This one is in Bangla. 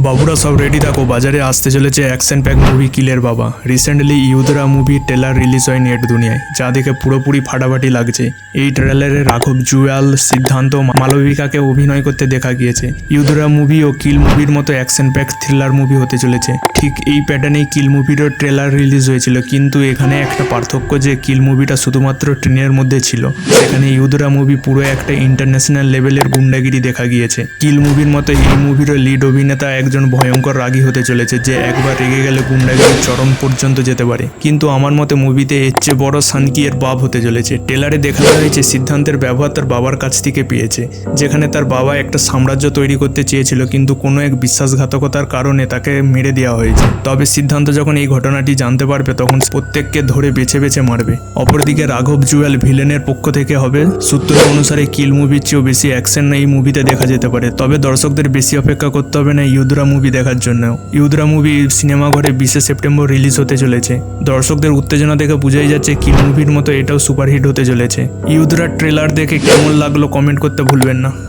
বাবুরা সব রেডি থাকো, বাজারে আসতে চলেছে অ্যাকশন প্যাক মুভি কিলের বাবা। রিসেন্টলি ইউদরা মুভি ট্রেলার রিলিজ হয় নেট দুনিয়ায়, যা দেখে পুরোপুরি ফাটাফাটি লাগছে। এই ট্রেলারে রাঘব জুয়াল, সিদ্ধান্ত, মালবিকাকে অভিনয় করতে দেখা গিয়েছে। ইউদরা মুভি ও কিল মুভির মতো অ্যাকশন প্যাক থ্রিলার মুভি হতে চলেছে। ঠিক এই প্যাটার্নেই কিল মুভিরও ট্রেলার রিলিজ হয়েছিল, কিন্তু এখানে একটা পার্থক্য যে কিল মুভিটা শুধুমাত্র ট্রেনের মধ্যে ছিল, সেখানে ইউদরা মুভি পুরো একটা ইন্টারন্যাশনাল লেভেলের গুন্ডাগিরি দেখা গিয়েছে। কিল মুভির মতো এই মুভিরও লিড অভিনেতা একজন ভয়ঙ্কর রাগী হতে চলেছে, যে একবার রেগে গেলে গুন্ডাগিরির চরম পর্যন্ত যেতে পারে। কিন্তু আমার মতে মুভিতে এর চেয়ে বড় সানকিয়ের বাপ হতে চলেছে। ট্রেলারে দেখানো হয়েছে সিদ্ধান্তের ব্যবহার তার বাবার কাছ থেকে পেয়েছে, যেখানে তার বাবা একটা সাম্রাজ্য তৈরি করতে চেয়েছিল, কিন্তু কোনো এক বিশ্বাসঘাতকতার কারণে তাকে মেরে দেওয়া হয়েছে। তবে সিদ্ধান্ত যখন এই ঘটনাটি জানতে পারবে, তখন প্রত্যেককে ধরে বেছে বেছে মারবে। অপরদিকে রাঘব জুয়াল ভিলেনের পক্ষ থেকে হবে। সূত্র অনুসারে কিল মুভির চেয়েও বেশি অ্যাকশন এই মুভিতে দেখা যেতে পারে। তবে দর্শকদের বেশি অপেক্ষা করতে হবে না ইউদরা মুভি দেখার জন্য। ইউদরা মুভি সিনেমাঘরে 20 সেপ্টেম্বর রিলিজ হতে চলেছে। দর্শকদের উত্তেজনা দেখে বোঝাই যাচ্ছে কিল মুভির মতো এটাও সুপারহিট হতে চলেছে। ইউদরার ট্রেলার দেখে কেমন লাগলো কমেন্ট করতে ভুলবেন না।